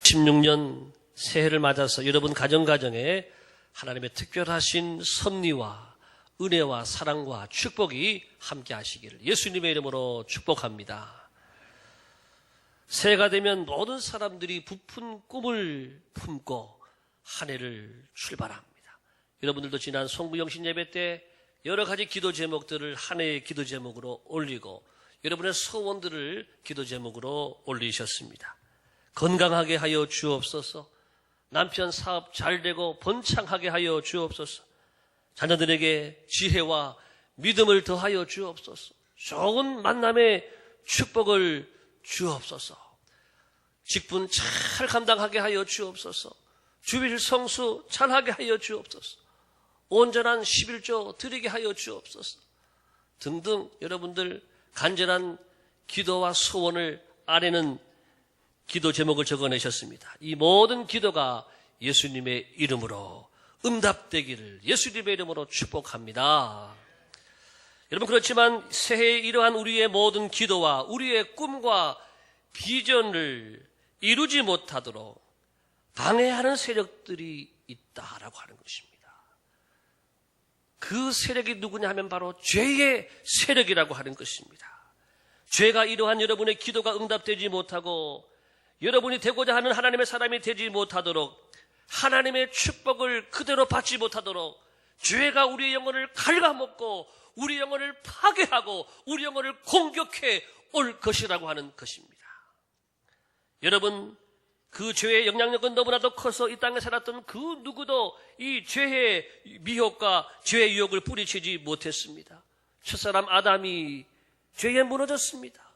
16년 새해를 맞아서 여러분 가정가정에 하나님의 특별하신 섭리와 은혜와 사랑과 축복이 함께 하시기를 예수님의 이름으로 축복합니다. 새해가 되면 모든 사람들이 부푼 꿈을 품고 한 해를 출발합니다. 여러분들도 지난 송구영신 예배 때 여러 가지 기도 제목들을 한 해의 기도 제목으로 올리고 여러분의 소원들을 기도 제목으로 올리셨습니다. 건강하게 하여 주옵소서, 남편 사업 잘 되고 번창하게 하여 주옵소서, 자녀들에게 지혜와 믿음을 더하여 주옵소서, 좋은 만남의 축복을 주옵소서, 직분 잘 감당하게 하여 주옵소서, 주일 성수 잘하게 하여 주옵소서, 온전한 11조 드리게 하여 주옵소서 등등 여러분들 간절한 기도와 소원을 아래는 기도 제목을 적어내셨습니다. 이 모든 기도가 예수님의 이름으로 응답되기를 예수님의 이름으로 축복합니다. 여러분, 그렇지만 새해에 이러한 우리의 모든 기도와 우리의 꿈과 비전을 이루지 못하도록 방해하는 세력들이 있다라고 하는 것입니다. 그 세력이 누구냐 하면 바로 죄의 세력이라고 하는 것입니다. 죄가 이러한 여러분의 기도가 응답되지 못하고 여러분이 되고자 하는 하나님의 사람이 되지 못하도록, 하나님의 축복을 그대로 받지 못하도록 죄가 우리의 영혼을 갉아먹고 우리 영혼을 파괴하고 우리 영혼을 공격해 올 것이라고 하는 것입니다. 여러분, 그 죄의 영향력은 너무나도 커서 이 땅에 살았던 그 누구도 이 죄의 미혹과 죄의 유혹을 뿌리치지 못했습니다. 첫사람 아담이 죄에 무너졌습니다.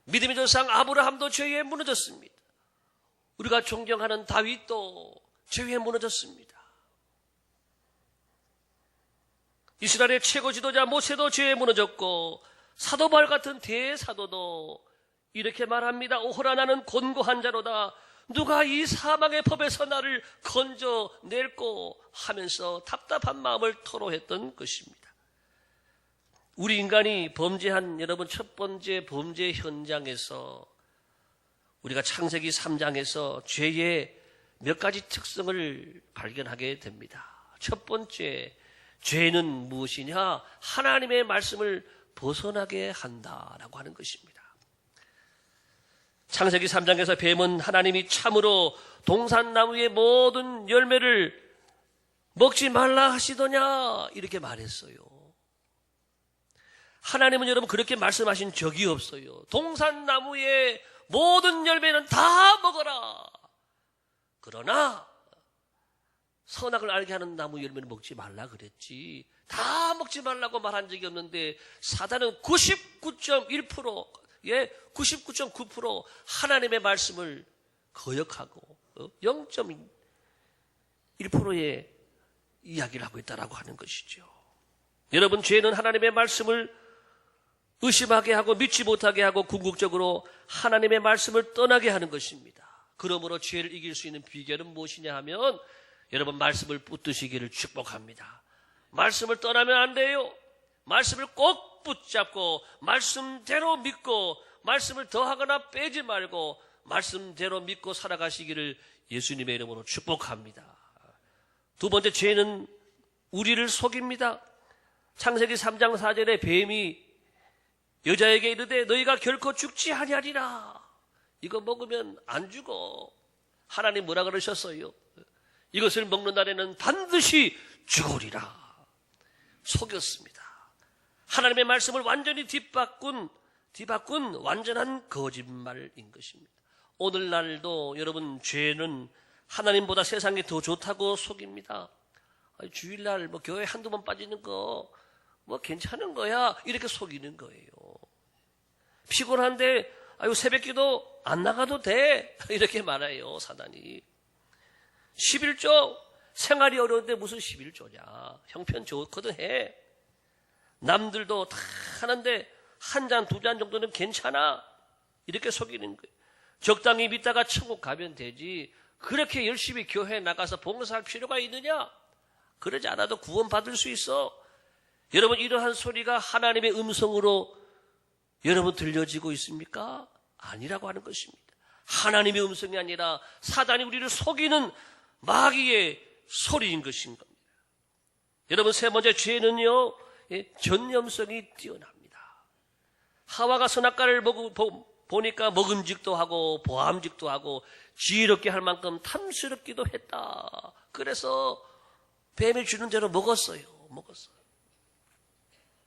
믿음의 조상 아브라함도 죄에 무너졌습니다. 우리가 존경하는 다윗도 죄에 무너졌습니다. 이스라엘의 최고 지도자 모세도 죄에 무너졌고 사도 바울 같은 대사도도 이렇게 말합니다. 오호라, 나는 곤고한 자로다. 누가 이 사망의 법에서 나를 건져낼꼬 하면서 답답한 마음을 토로했던 것입니다. 우리 인간이 범죄한 여러분 첫 번째 범죄 현장에서 우리가 창세기 3장에서 죄의 몇 가지 특성을 발견하게 됩니다. 첫 번째, 죄는 무엇이냐? 하나님의 말씀을 벗어나게 한다라고 하는 것입니다. 창세기 3장에서 뱀은 하나님이 참으로 동산나무의 모든 열매를 먹지 말라 하시더냐 이렇게 말했어요. 하나님은 여러분 그렇게 말씀하신 적이 없어요. 동산나무의 모든 열매는 다 먹어라. 그러나 선악을 알게 하는 나무 열매는 먹지 말라 그랬지, 다 먹지 말라고 말한 적이 없는데 사단은 99.1%, 99.9% 하나님의 말씀을 거역하고 0.1%의 이야기를 하고 있다라고 하는 것이죠. 여러분, 죄는 하나님의 말씀을 의심하게 하고 믿지 못하게 하고 궁극적으로 하나님의 말씀을 떠나게 하는 것입니다. 그러므로 죄를 이길 수 있는 비결은 무엇이냐 하면 여러분, 말씀을 붙드시기를 축복합니다. 말씀을 떠나면 안 돼요. 말씀을 꼭 붙잡고 말씀대로 믿고 말씀을 더하거나 빼지 말고 말씀대로 믿고 살아가시기를 예수님의 이름으로 축복합니다. 두 번째, 죄는 우리를 속입니다. 창세기 3장 4절에 뱀이 여자에게 이르되 너희가 결코 죽지 아니하리라. 이거 먹으면 안 죽어. 하나님 뭐라 그러셨어요? 이것을 먹는 날에는 반드시 죽으리라. 속였습니다. 하나님의 말씀을 완전히 뒤바꾼 완전한 거짓말인 것입니다. 오늘날도 여러분, 죄는 하나님보다 세상이 더 좋다고 속입니다. 주일날 교회 한두 번 빠지는 거 괜찮은 거야 이렇게 속이는 거예요. 피곤한데 새벽기도 안 나가도 돼 이렇게 말해요, 사단이. 11조, 생활이 어려운데 무슨 11조냐, 형편 좋거든 해. 남들도 다 하는데 한 잔, 두 잔 정도는 괜찮아 이렇게 속이는 거예요. 적당히 믿다가 천국 가면 되지 그렇게 열심히 교회 나가서 봉사할 필요가 있느냐? 그러지 않아도 구원받을 수 있어. 여러분, 이러한 소리가 하나님의 음성으로 여러분 들려지고 있습니까? 아니라고 하는 것입니다. 하나님의 음성이 아니라 사단이 우리를 속이는 마귀의 소리인 것인 겁니다. 여러분, 세 번째 죄는요, 전념성이 뛰어납니다. 하와가 선악과를 보니까 먹음직도 하고 보암직도 하고 지혜롭게 할 만큼 탐스럽기도 했다. 그래서 뱀이 주는 대로 먹었어요.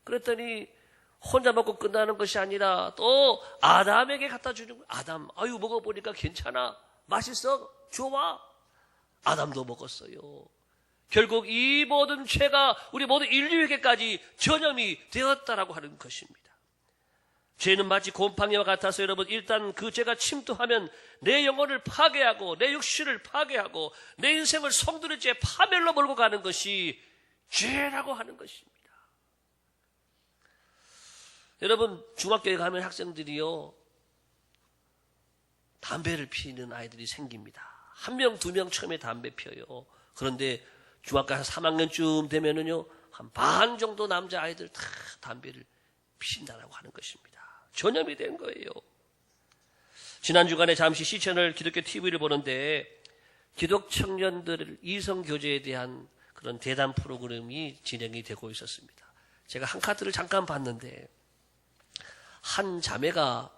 그랬더니 혼자 먹고 끝나는 것이 아니라 또 아담에게 갖다 주는 거예요. 아담, 아유, 먹어보니까 괜찮아. 맛있어. 좋아. 아담도 먹었어요. 결국 이 모든 죄가 우리 모든 인류에게까지 전염이 되었다라고 하는 것입니다. 죄는 마치 곰팡이와 같아서 여러분, 일단 그 죄가 침투하면 내 영혼을 파괴하고 내 육신을 파괴하고 내 인생을 송두리째 파멸로 몰고 가는 것이 죄라고 하는 것입니다. 여러분, 중학교에 가면 학생들이요, 담배를 피우는 아이들이 생깁니다. 한 명, 두 명 처음에 담배 피워요. 그런데 중학교 한 3학년쯤 되면은요, 한 반 정도 남자아이들 다 담배를 피운다라고 하는 것입니다. 전염이 된 거예요. 지난 주간에 잠시 C채널 기독교 TV를 보는데 기독 청년들 이성교제에 대한 그런 대담 프로그램이 진행이 되고 있었습니다. 제가 한 카드를 잠깐 봤는데 한 자매가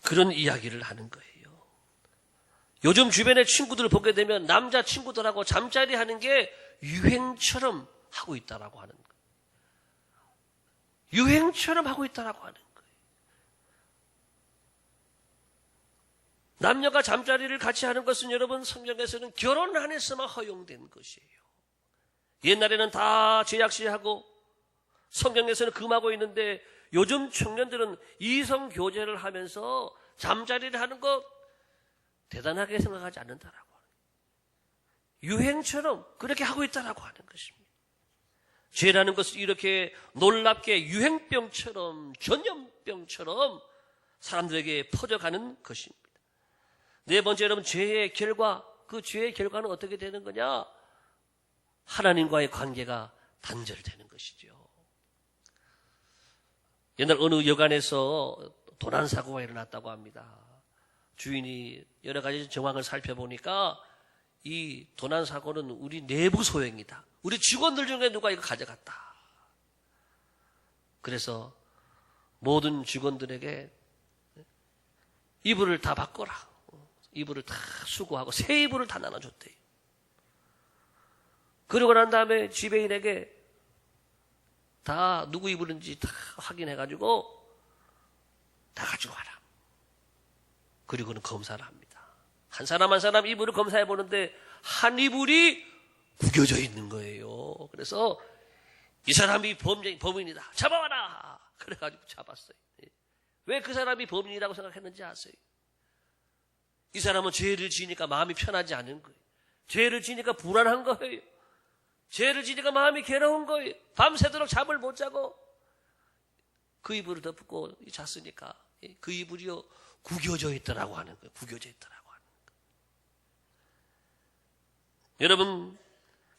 그런 이야기를 하는 거예요. 요즘 주변의 친구들을 보게 되면 남자 친구들하고 잠자리 하는 게 유행처럼 하고 있다라고 하는 거예요. 유행처럼 하고 있다라고 하는 거예요. 남녀가 잠자리를 같이 하는 것은 여러분, 성경에서는 결혼 안에서만 허용된 것이에요. 옛날에는 다 제약시하고 성경에서는 금하고 있는데 요즘 청년들은 이성 교제를 하면서 잠자리를 하는 것 대단하게 생각하지 않는다라고 하는 거예요. 유행처럼 그렇게 하고 있다라고 하는 것입니다. 죄라는 것은 이렇게 놀랍게 유행병처럼 전염병처럼 사람들에게 퍼져가는 것입니다. 네 번째, 여러분, 죄의 결과, 그 죄의 결과는 어떻게 되는 거냐? 하나님과의 관계가 단절되는 것이죠. 옛날 어느 여관에서 도난사고가 일어났다고 합니다. 주인이 여러 가지 정황을 살펴보니까 이 도난사고는 우리 내부 소행이다. 우리 직원들 중에 누가 이거 가져갔다. 그래서 모든 직원들에게 이불을 다 바꿔라. 이불을 다 수거하고 새 이불을 다 나눠줬대요. 그러고 난 다음에 지배인에게 다 누구 이불인지 다 확인해가지고 다 가지고 와라. 그리고는 검사를 합니다. 한 사람 한 사람 이불을 검사해 보는데 한 이불이 구겨져 있는 거예요. 그래서 이 사람이 범인이다. 잡아와라. 그래가지고 잡았어요. 왜 그 사람이 범인이라고 생각했는지 아세요? 이 사람은 죄를 지니까 마음이 편하지 않은 거예요. 죄를 지니까 불안한 거예요. 죄를 지니까 마음이 괴로운 거예요. 밤새도록 잠을 못 자고 그 이불을 덮고 잤으니까 그 이불이요 구겨져 있더라고 하는 거예요. 구겨져 있더라고 하는 거예요. 여러분,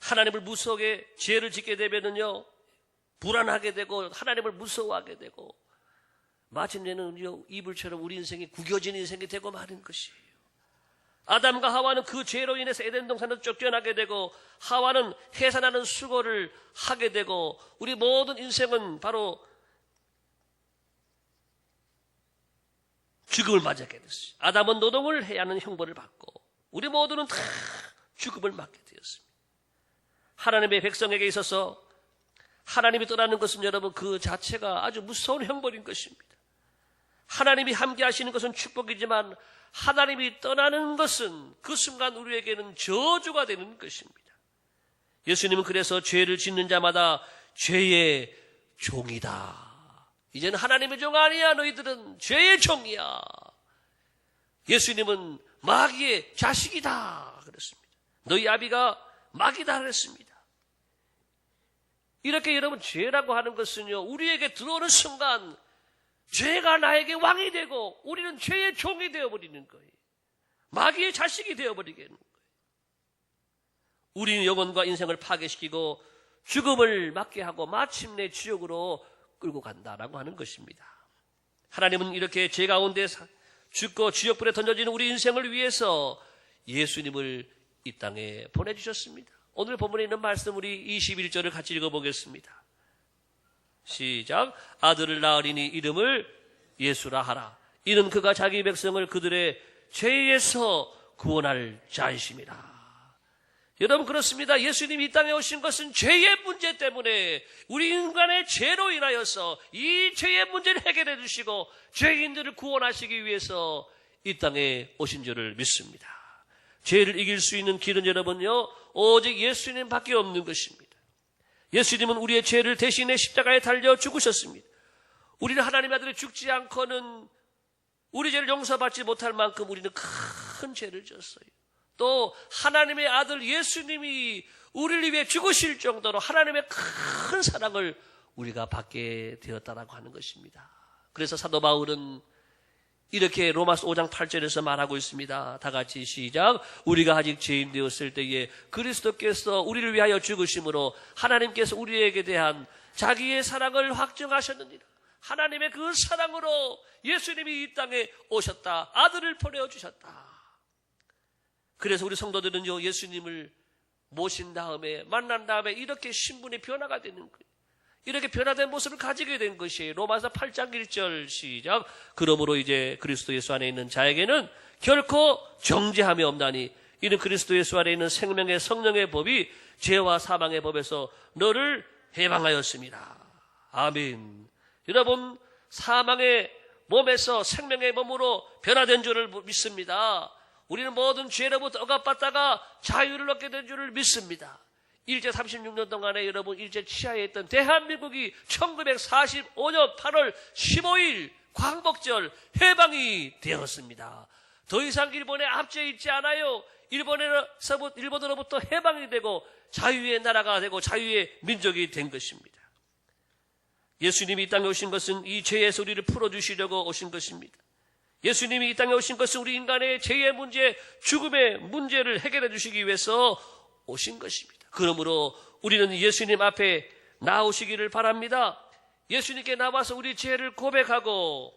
하나님을 무서워하게 죄를 짓게 되면은요 불안하게 되고 하나님을 무서워하게 되고 마침내는 이불처럼 우리 인생이 구겨진 인생이 되고 마는 것이에요. 아담과 하와는 그 죄로 인해서 에덴 동산에서 쫓겨나게 되고 하와는 해산하는 수고를 하게 되고 우리 모든 인생은 바로 죽음을 맞게 됐어요. 아담은 노동을 해야 하는 형벌을 받고 우리 모두는 다 죽음을 맞게 되었습니다. 하나님의 백성에게 있어서 하나님이 떠나는 것은 여러분 그 자체가 아주 무서운 형벌인 것입니다. 하나님이 함께 하시는 것은 축복이지만 하나님이 떠나는 것은 그 순간 우리에게는 저주가 되는 것입니다. 예수님은 그래서 죄를 짓는 자마다 죄의 종이다. 이제는 하나님의 종 아니야. 너희들은 죄의 종이야. 예수님은 마귀의 자식이다 그랬습니다. 너희 아비가 마귀다 그랬습니다. 이렇게 여러분 죄라고 하는 것은요 우리에게 들어오는 순간 죄가 나에게 왕이 되고 우리는 죄의 종이 되어버리는 거예요. 마귀의 자식이 되어버리게 되는 거예요. 우리는 영혼과 인생을 파괴시키고 죽음을 맞게 하고 마침내 지옥으로 끌고 간다라고 하는 것입니다. 하나님은 이렇게 죄 가운데 죽고 지옥불에 던져지는 우리 인생을 위해서 예수님을 이 땅에 보내주셨습니다. 오늘 본문에 있는 말씀 우리 21절을 같이 읽어보겠습니다. 시작. 아들을 낳으리니 이름을 예수라 하라. 이는 그가 자기 백성을 그들의 죄에서 구원할 자이심이라. 여러분, 그렇습니다. 예수님이 이 땅에 오신 것은 죄의 문제 때문에, 우리 인간의 죄로 인하여서 이 죄의 문제를 해결해 주시고 죄인들을 구원하시기 위해서 이 땅에 오신 줄을 믿습니다. 죄를 이길 수 있는 길은 여러분요, 오직 예수님밖에 없는 것입니다. 예수님은 우리의 죄를 대신에 십자가에 달려 죽으셨습니다. 우리는 하나님의 아들이 죽지 않고는 우리 죄를 용서받지 못할 만큼 우리는 큰 죄를 졌어요. 또 하나님의 아들 예수님이 우리를 위해 죽으실 정도로 하나님의 큰 사랑을 우리가 받게 되었다라고 하는 것입니다. 그래서 사도 바울은 이렇게 로마서 5장 8절에서 말하고 있습니다. 다 같이 시작. 우리가 아직 죄인 되었을 때에 그리스도께서 우리를 위하여 죽으심으로 하나님께서 우리에게 대한 자기의 사랑을 확증하셨느니라. 하나님의 그 사랑으로 예수님이 이 땅에 오셨다. 아들을 보내주셨다. 그래서 우리 성도들은요, 예수님을 모신 다음에, 만난 다음에 이렇게 신분의 변화가 되는 거예요. 이렇게 변화된 모습을 가지게 된 것이 로마서 8장 1절 시작. 그러므로 이제 그리스도 예수 안에 있는 자에게는 결코 정죄함이 없나니 이는 그리스도 예수 안에 있는 생명의 성령의 법이 죄와 사망의 법에서 너를 해방하였습니다. 아멘. 여러분, 사망의 몸에서 생명의 몸으로 변화된 줄을 믿습니다. 우리는 모든 죄로부터 억압받다가 자유를 얻게 된 줄을 믿습니다. 일제 36년 동안에 여러분 일제 치하에 있던 대한민국이 1945년 8월 15일 광복절 해방이 되었습니다. 더 이상 일본에 압제해 있지 않아요. 일본으로부터 해방이 되고 자유의 나라가 되고 자유의 민족이 된 것입니다. 예수님이 이 땅에 오신 것은 이 죄에서 우리를 풀어주시려고 오신 것입니다. 예수님이 이 땅에 오신 것은 우리 인간의 죄의 문제, 죽음의 문제를 해결해 주시기 위해서 오신 것입니다. 그러므로 우리는 예수님 앞에 나오시기를 바랍니다. 예수님께 나와서 우리 죄를 고백하고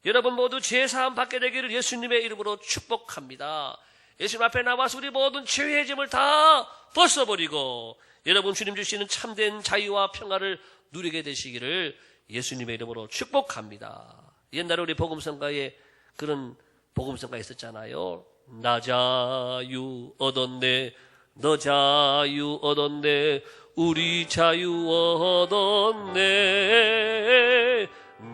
여러분 모두 죄사함 받게 되기를 예수님의 이름으로 축복합니다. 예수님 앞에 나와서 우리 모든 죄의 짐을 다 벗어버리고 여러분 주님 주시는 참된 자유와 평화를 누리게 되시기를 예수님의 이름으로 축복합니다. 옛날에 우리 복음성가에 그런 복음성가 있었잖아요. 나 자유 얻었네, 너 자유 얻었네, 우리 자유 얻었네.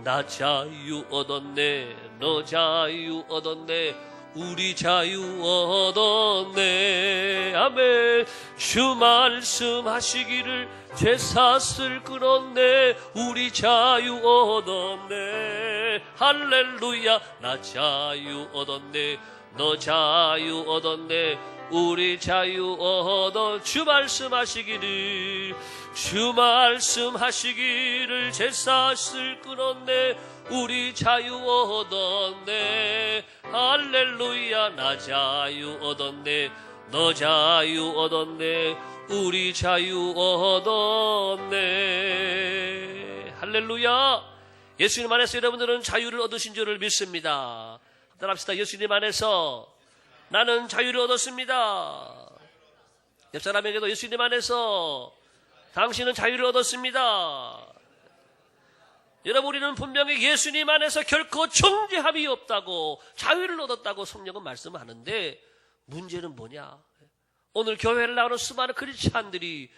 나 자유 얻었네, 너 자유 얻었네, 우리 자유 얻었네. 아멘. 주 말씀하시기를 죄사슬 끊었네, 우리 자유 얻었네. 할렐루야. 나 자유 얻었네, 너 자유 얻었네, 우리 자유 얻어. 주 말씀하시기를, 주 말씀하시기를 죄사슬 끊었네, 우리 자유 얻었네. 할렐루야. 나 자유 얻었네, 너 자유 얻었네, 우리 자유 얻었네. 할렐루야. 예수님 안에서 여러분들은 자유를 얻으신 줄을 믿습니다. 따라합시다. 예수님 안에서 나는 자유를 얻었습니다. 옆 사람에게도 예수님 안에서 당신은 자유를 얻었습니다. 여러분, 우리는 분명히 예수님 안에서 결코 정죄함이 없다고, 자유를 얻었다고 성령은 말씀하는데 문제는 뭐냐? 오늘 교회를 나오는 수많은 크리스찬들이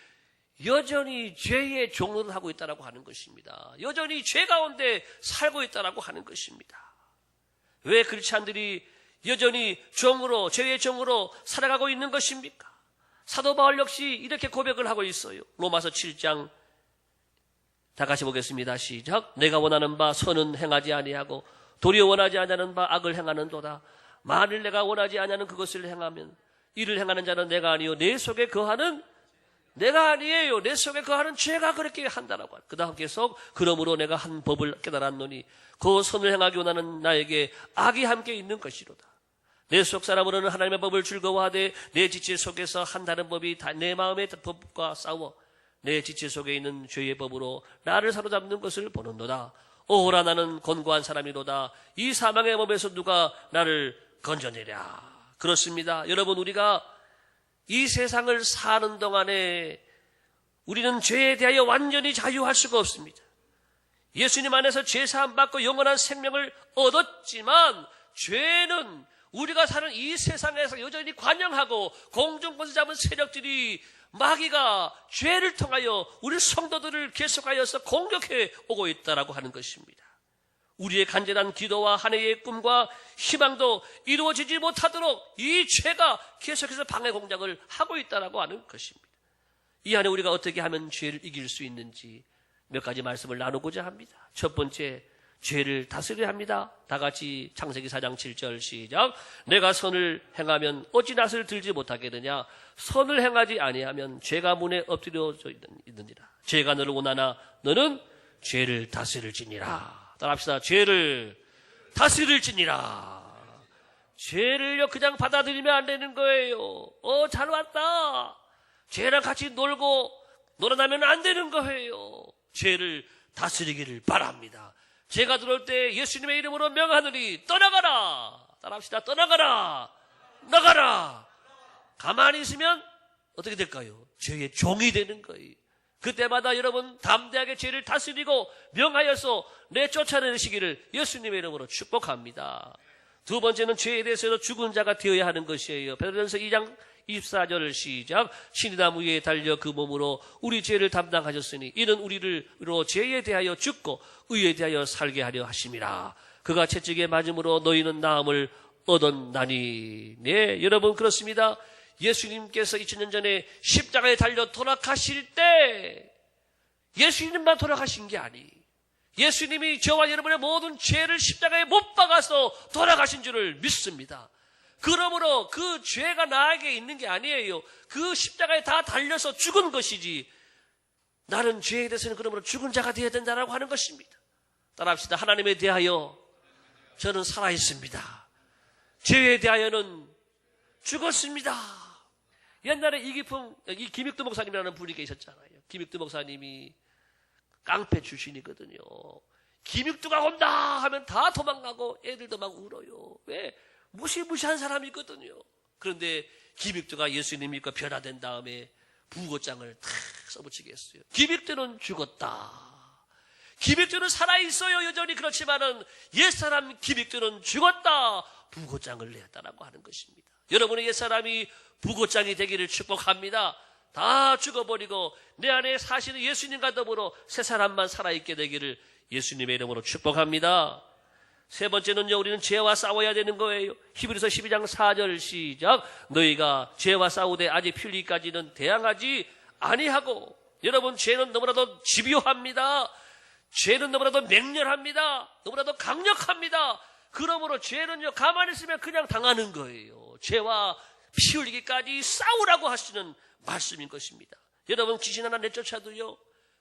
여전히 죄의 종로를 하고 있다고 하는 것입니다. 여전히 죄 가운데 살고 있다고 하는 것입니다. 왜 크리스찬들이 여전히 종으로, 죄의 종으로 살아가고 있는 것입니까? 사도 바울 역시 이렇게 고백을 하고 있어요. 로마서 7장 다 같이 보겠습니다. 시작. 내가 원하는 바 선은 행하지 아니하고 도리어 원하지 아니하는 바 악을 행하는도다. 만일 내가 원하지 아니하는 그것을 행하면 이를 행하는 자는 내가 아니요 내 속에 거하는 내가 아니에요. 내 속에 거하는 죄가 그렇게 한다라고. 그 다음 계속 그러므로 내가 한 법을 깨달았노니 그 선을 행하기 원하는 나에게 악이 함께 있는 것이로다. 내 속 사람으로는 하나님의 법을 즐거워하되 내 지체 속에서 한 다른 법이 다 내 마음의 법과 싸워 내 지체 속에 있는 죄의 법으로 나를 사로잡는 것을 보는도다. 오호라 나는 곤고한 사람이로다. 이 사망의 몸에서 누가 나를 건져내랴. 그렇습니다. 여러분, 우리가 이 세상을 사는 동안에 우리는 죄에 대하여 완전히 자유할 수가 없습니다. 예수님 안에서 죄 사함 받고 영원한 생명을 얻었지만 죄는 우리가 사는 이 세상에서 여전히 관영하고 공중권세 잡은 세력들이 마귀가 죄를 통하여 우리 성도들을 계속하여서 공격해 오고 있다라고 하는 것입니다. 우리의 간절한 기도와 한 해의 꿈과 희망도 이루어지지 못하도록 이 죄가 계속해서 방해 공작을 하고 있다라고 하는 것입니다. 이 안에 우리가 어떻게 하면 죄를 이길 수 있는지 몇 가지 말씀을 나누고자 합니다. 첫 번째, 죄를 다스려야 합니다. 다 같이 창세기 4장 7절 시작. 내가 선을 행하면 어찌 낯을 들지 못하겠느냐. 선을 행하지 아니하면 죄가 문에 엎드려져 있느니라. 죄가 너를 원하나 너는 죄를 다스릴지니라. 따라합시다. 죄를 다스릴지니라. 죄를요 그냥 받아들이면 안 되는 거예요. 잘 왔다. 죄랑 같이 놀아나면 안 되는 거예요. 죄를 다스리기를 바랍니다. 죄가 들어올 때 예수님의 이름으로 명하노니 떠나가라. 따라합시다. 떠나가라. 나가라. 가만히 있으면 어떻게 될까요? 죄의 종이 되는 거예요. 그때마다 여러분 담대하게 죄를 다스리고 명하여서 내쫓아내시기를 예수님의 이름으로 축복합니다. 두 번째는 죄에 대해서 죽은 자가 되어야 하는 것이에요. 베드로전서 2장 24절 시작. 신이나무 위에 달려 그 몸으로 우리 죄를 담당하셨으니 이는 우리로 죄에 대하여 죽고 의에 대하여 살게 하려 하심이라. 그가 채찍에 맞음으로 너희는 나음을 얻었나니. 네, 여러분 그렇습니다. 예수님께서 2000년 전에 십자가에 달려 돌아가실 때 예수님만 돌아가신 게 아니, 예수님이 저와 여러분의 모든 죄를 십자가에 못 박아서 돌아가신 줄을 믿습니다. 그러므로 그 죄가 나에게 있는 게 아니에요. 그 십자가에 다 달려서 죽은 것이지, 나는 죄에 대해서는 그러므로 죽은 자가 되어야 된다라고 하는 것입니다. 따라합시다. 하나님에 대하여 저는 살아있습니다. 죄에 대하여는 죽었습니다. 옛날에 이 김익두 목사님이라는 분이 계셨잖아요. 김익두 목사님이 깡패 출신이거든요. 김익두가 온다 하면 다 도망가고 애들도 막 울어요. 왜? 무시무시한 사람이거든요. 그런데 김익두가 예수님 믿고 변화된 다음에 부고장을 탁 써붙이게 했어요. 김익두는 죽었다. 김익두는 살아있어요 여전히. 그렇지만은 옛사람 김익두는 죽었다. 부고장을 냈다라고 하는 것입니다. 여러분의 옛사람이 부고장이 되기를 축복합니다. 다 죽어버리고 내 안에 사시는 예수님과 더불어 새 사람만 살아있게 되기를 예수님의 이름으로 축복합니다. 세 번째는요, 우리는 죄와 싸워야 되는 거예요. 히브리서 12장 4절 시작. 너희가 죄와 싸우되 아직 필리까지는 대항하지 아니하고. 여러분, 죄는 너무나도 집요합니다. 죄는 너무나도 맹렬합니다. 너무나도 강력합니다. 그러므로 죄는요 가만히 있으면 그냥 당하는 거예요. 죄와 피 흘리기까지 싸우라고 하시는 말씀인 것입니다. 여러분, 귀신 하나 내쫓아도요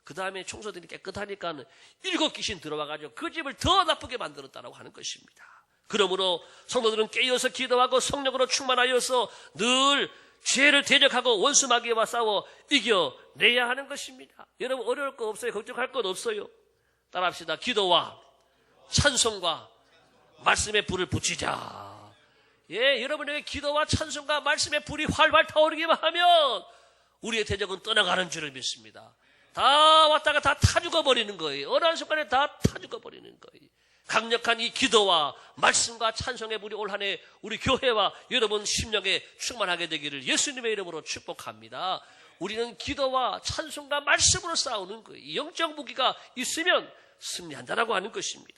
그 다음에 청소들이 깨끗하니까 7 귀신 들어와가지고 그 집을 더 나쁘게 만들었다고 하는 것입니다. 그러므로 성도들은 깨어서 기도하고 성령으로 충만하여서 늘 죄를 대적하고 원수 마귀와 싸워 이겨내야 하는 것입니다. 여러분, 어려울 거 없어요. 걱정할 것 없어요. 따라합시다. 기도와 찬송과 말씀의 불을 붙이자. 예, 여러분에게 기도와 찬송과 말씀의 불이 활활 타오르기만 하면 우리의 대적은 떠나가는 줄을 믿습니다. 다 왔다가 다 타 죽어버리는 거예요. 어느 한 순간에 다 타 죽어버리는 거예요. 강력한 이 기도와 말씀과 찬송의 불이 올 한 해 우리 교회와 여러분 심령에 충만하게 되기를 예수님의 이름으로 축복합니다. 우리는 기도와 찬송과 말씀으로 싸우는 거예요. 영적 무기가 있으면 승리한다라고 하는 것입니다.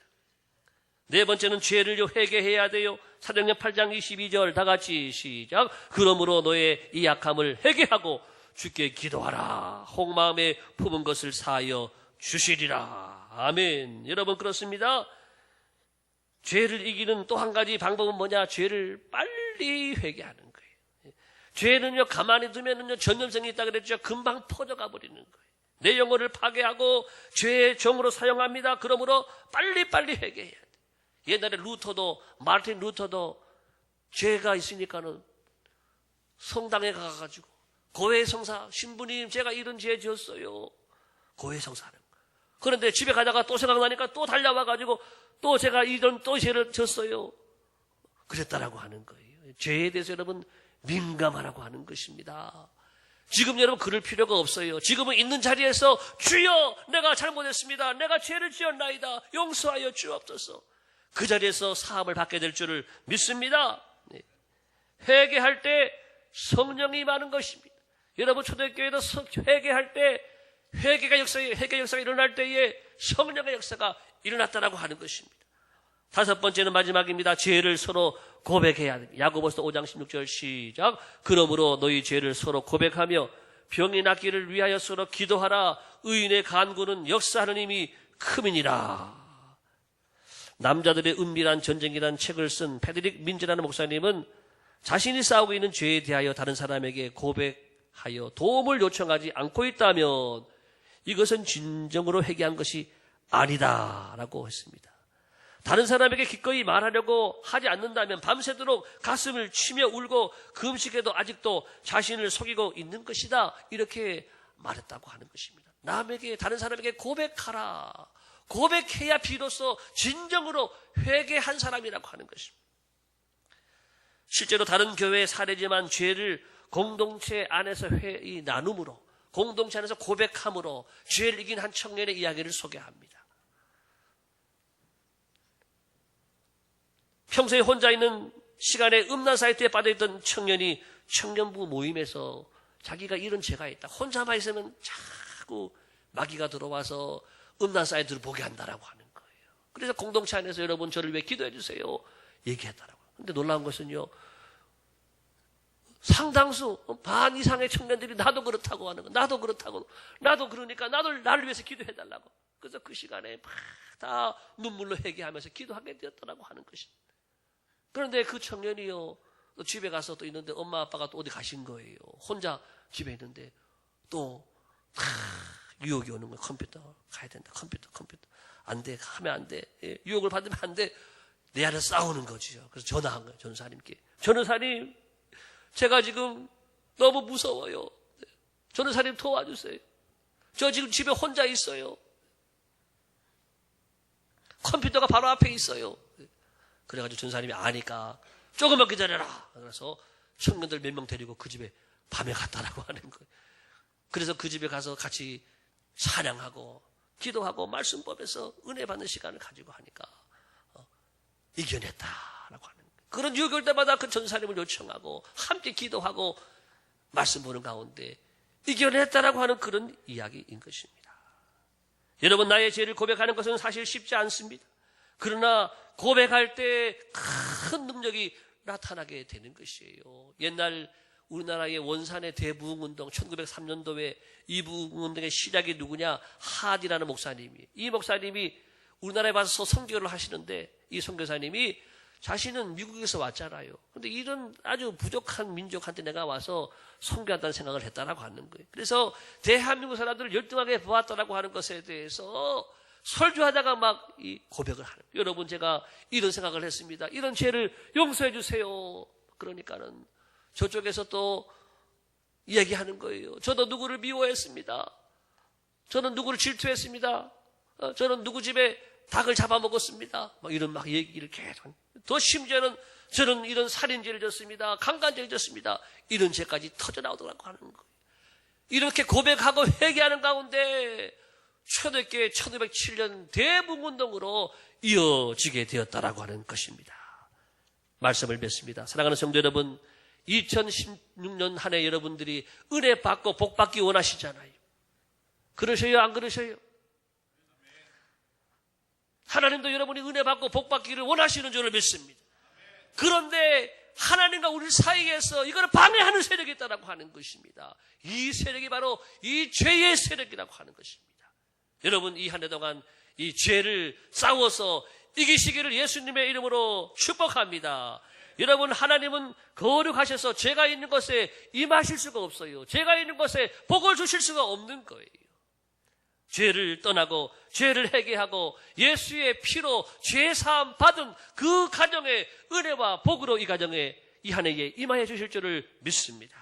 네 번째는 죄를 회개해야 돼요. 사도행전 8장 22절 다 같이 시작. 그러므로 너의 이 약함을 회개하고 주께 기도하라. 혹마음에 품은 것을 사하여 주시리라. 아멘. 여러분 그렇습니다. 죄를 이기는 또 한 가지 방법은 뭐냐? 죄를 빨리 회개하는 거예요. 죄는요 가만히 두면은요 전염성이 있다 그랬죠. 금방 퍼져가 버리는 거예요. 내 영혼을 파괴하고 죄의 종으로 사용합니다. 그러므로 빨리빨리 회개해야 돼요. 옛날에 마르틴 루터도 죄가 있으니까는 성당에 가가지고 고해성사, 신부님 제가 이런 죄 지었어요. 고해성사하는 거예요. 그런데 집에 가다가 또 생각나니까 또 달려와가지고 또 제가 이런 또 죄를 졌어요. 그랬다라고 하는 거예요. 죄에 대해서 여러분 민감하라고 하는 것입니다. 지금 여러분 그럴 필요가 없어요. 지금은 있는 자리에서 주여 내가 잘못했습니다. 내가 죄를 지었나이다. 용서하여 주옵소서. 그 자리에서 사함을 받게 될 줄을 믿습니다. 회개할 때 성령이 임하는 것입니다. 여러분 초대교회도 회개할 때 회개 역사가 일어날 때에 성령의 역사가 일어났다라고 하는 것입니다. 다섯 번째는 마지막입니다. 죄를 서로 고백해야 합니다. 야고보서 5장 16절 시작. 그러므로 너희 죄를 서로 고백하며 병이 낫기를 위하여 서로 기도하라. 의인의 간구는 역사하는 힘이 큼이니라. 남자들의 은밀한 전쟁이라는 책을 쓴 패드릭 민즈라는 목사님은 자신이 싸우고 있는 죄에 대하여 다른 사람에게 고백하여 도움을 요청하지 않고 있다면 이것은 진정으로 회개한 것이 아니다라고 했습니다. 다른 사람에게 기꺼이 말하려고 하지 않는다면 밤새도록 가슴을 치며 울고 금식해도 아직도 자신을 속이고 있는 것이다. 이렇게 말했다고 하는 것입니다. 다른 사람에게 고백하라. 고백해야 비로소 진정으로 회개한 사람이라고 하는 것입니다. 실제로 다른 교회의 사례지만 죄를 공동체 안에서 나눔으로, 공동체 안에서 고백함으로 죄를 이긴 한 청년의 이야기를 소개합니다. 평소에 혼자 있는 시간에 음란 사이트에 빠져있던 청년이 청년부 모임에서 자기가 이런 죄가 있다. 혼자만 있으면 자꾸 마귀가 들어와서 음란 사이트를 보게 한다라고 하는 거예요. 그래서 공동체 안에서 여러분 저를 위해 기도해 주세요. 얘기했다라고. 근데 놀라운 것은요. 상당수 반 이상의 청년들이 나도 그렇다고 하는 거. 나도 그렇다고. 나도 그러니까 나를 위해서 기도해 달라고. 그래서 그 시간에 막 다 눈물로 회개하면서 기도하게 되었다라고 하는 것입니다. 그런데 그 청년이요. 또 집에 가서 또 있는데 엄마 아빠가 또 어디 가신 거예요. 혼자 집에 있는데 또 유혹이 오는 거예요. 컴퓨터 가야 된다. 컴퓨터 안 돼. 하면 안 돼. 유혹을 받으면 안 돼. 내 안에서 싸우는 거죠. 그래서 전화한 거예요. 전사님께. 전사님 제가 지금 너무 무서워요. 전사님 도와주세요. 저 지금 집에 혼자 있어요. 컴퓨터가 바로 앞에 있어요. 그래가지고 전사님이 아니까 조금만 기다려라. 그래서 청년들 몇 명 데리고 그 집에 밤에 갔다라고 하는 거예요. 그래서 그 집에 가서 같이 찬양하고 기도하고 말씀 법에서 은혜 받는 시간을 가지고 하니까 이겨냈다라고 하는 거예요. 그런 유교일 때마다 그 전사님을 요청하고 함께 기도하고 말씀 보는 가운데 이겨냈다라고 하는 그런 이야기인 것입니다. 여러분 나의 죄를 고백하는 것은 사실 쉽지 않습니다. 그러나 고백할 때 큰 능력이 나타나게 되는 것이에요. 옛날 우리나라의 원산의 대부흥운동 1903년도에 이 부흥운동의 시작이 누구냐? 하디라는 목사님이. 이 목사님이 우리나라에 와서 선교를 하시는데 이 선교사님이 자신은 미국에서 왔잖아요. 그런데 이런 아주 부족한 민족한테 내가 와서 선교한다는 생각을 했다라고 하는 거예요. 그래서 대한민국 사람들을 열등하게 보았다라고 하는 것에 대해서 설교하다가 막 이 고백을 하는 거예요. 여러분 제가 이런 생각을 했습니다. 이런 죄를 용서해 주세요. 그러니까는 저쪽에서 또 이야기하는 거예요. 저도 누구를 미워했습니다. 저는 누구를 질투했습니다. 저는 누구 집에 닭을 잡아먹었습니다. 막 이런 막 얘기를 계속. 더 심지어는 저는 이런 살인죄를 졌습니다. 강간죄를 졌습니다. 이런 죄까지 터져나오더라고 하는 거예요. 이렇게 고백하고 회개하는 가운데 초대교회 1907년 대부흥운동으로 이어지게 되었다라고 하는 것입니다. 말씀을 맺습니다. 사랑하는 성도 여러분, 2016년 한 해 여러분들이 은혜 받고 복 받기 원하시잖아요. 그러셔요? 안 그러셔요? 하나님도 여러분이 은혜 받고 복 받기를 원하시는 줄을 믿습니다. 그런데 하나님과 우리 사이에서 이걸 방해하는 세력이 있다고 하는 것입니다. 이 세력이 바로 이 죄의 세력이라고 하는 것입니다. 여러분 이 한 해 동안 이 죄를 싸워서 이기시기를 예수님의 이름으로 축복합니다. 여러분 하나님은 거룩하셔서 죄가 있는 것에 임하실 수가 없어요. 죄가 있는 것에 복을 주실 수가 없는 거예요. 죄를 떠나고 죄를 회개하고 예수의 피로 죄사함 받은 그 가정의 은혜와 복으로 이 가정에 이 한 해에 임하여 주실 줄을 믿습니다.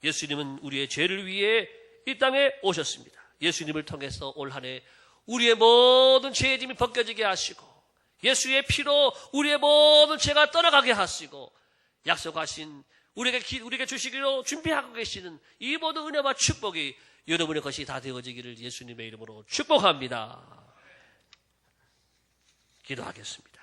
예수님은 우리의 죄를 위해 이 땅에 오셨습니다. 예수님을 통해서 올 한 해 우리의 모든 죄의 짐이 벗겨지게 하시고 예수의 피로 우리의 모든 죄가 떠나가게 하시고 약속하신 우리에게 주시기로 준비하고 계시는 이 모든 은혜와 축복이 여러분의 것이 다 되어지기를 예수님의 이름으로 축복합니다. 기도하겠습니다.